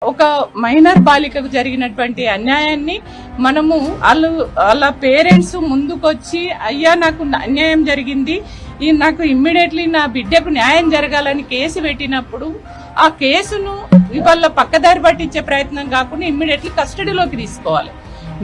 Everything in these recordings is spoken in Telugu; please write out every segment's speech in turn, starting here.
ఒక మైనర్ బాలికకు జరిగినటువంటి అన్యాయాన్ని మనము వాళ్ళ పేరెంట్స్ ముందుకొచ్చి అయ్యా నాకు అన్యాయం జరిగింది, నాకు ఇమ్మీడియట్లీ నా బిడ్డకు న్యాయం జరగాలని కేసు పెట్టినప్పుడు ఆ కేసును ఇవాళ పక్కదారి పట్టించే ప్రయత్నం కాకుండా ఇమ్మీడియట్లీ కస్టడీలోకి తీసుకోవాలి.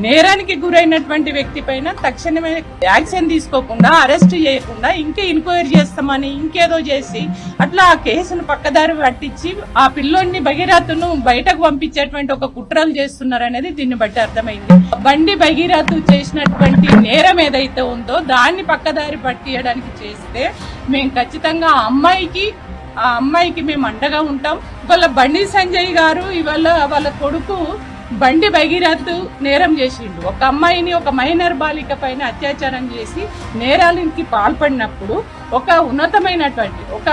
నేరానికి గురైనటువంటి వ్యక్తి పైన తక్షణమే యాక్షన్ తీసుకోకుండా అరెస్ట్ చేయకుండా ఇంకే ఎంక్వైరీ చేస్తామని ఇంకేదో చేసి అట్లా ఆ కేసును పక్కదారి పట్టించి ఆ పిల్లోడిని భగీరథను బయటకు పంపించేటువంటి ఒక కుట్రలు చేస్తున్నారు అనేది దీన్ని బట్టి అర్థమైంది. బండి భగీరథ చేసినటువంటి నేరం ఏదైతే ఉందో దాన్ని పక్కదారి పట్టియడానికి చేస్తే మేము ఖచ్చితంగా ఆ అమ్మాయికి మేము అండగా ఉంటాం. ఇవాళ బండి సంజయ్ గారు ఇవాళ వాళ్ళ కొడుకు బండి భగీరథ్ నేరం చేసిండు. ఒక అమ్మాయిని, ఒక మైనర్ బాలిక పైన అత్యాచారం చేసి నేరాలకి పాల్పడినప్పుడు ఒక ఉన్నతమైనటువంటి ఒక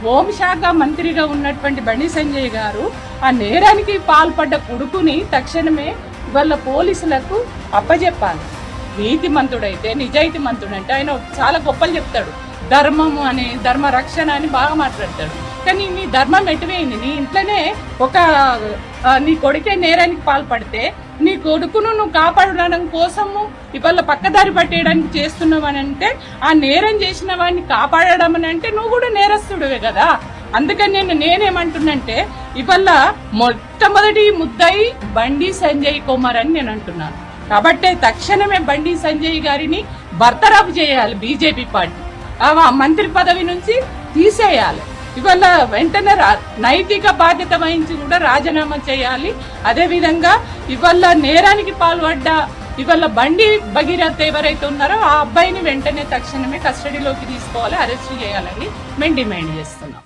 హోంశాఖ మంత్రిగా ఉన్నటువంటి బండి సంజయ్ గారు ఆ నేరానికి పాల్పడ్డ కొడుకుని తక్షణమే వాళ్ళ పోలీసులకు అప్పజెప్పాలి. నీతిమంతుడైతే, నిజాయితీ మంతుడంటే ఆయన చాలా గొప్పలు చెప్తాడు. ధర్మము అని, ధర్మ రక్షణ అని బాగా మాట్లాడతాడు. కానీ నీ ధర్మం ఎటువైంది? నీ ఇంట్లోనే నీ కొడుకే నేరానికి పాల్పడితే నీ కొడుకును నువ్వు కాపాడడం కోసము ఇవాళ పక్కదారి పట్టేయడానికి చేస్తున్నావు అని అంటే, ఆ నేరం చేసిన వాడిని కాపాడడం అని అంటే నువ్వు కూడా నేరస్తుడివే కదా. అందుకని నేనేమంటున్నంటే ఇవాళ మొట్టమొదటి ముద్దాయి బండి సంజయ్ కుమార్ అని నేను అంటున్నాను. కాబట్టి తక్షణమే బండి సంజయ్ గారిని బర్తరఫ్ చేయాలి. బీజేపీ పార్టీ ఆ మంత్రి పదవి నుంచి తీసేయాలి. ఇవాళ వెంటనే నైతిక బాధ్యత వహించి కూడా రాజీనామా చేయాలి. అదేవిధంగా ఇవాళ నేరానికి పాల్పడ్డ ఇవాళ బండి భగీరథ్ ఎవరైతే ఉన్నారో ఆ అబ్బాయిని వెంటనే తక్షణమే కస్టడీలోకి తీసుకోవాలి, అరెస్ట్ చేయాలని మేము డిమాండ్ చేస్తున్నాం.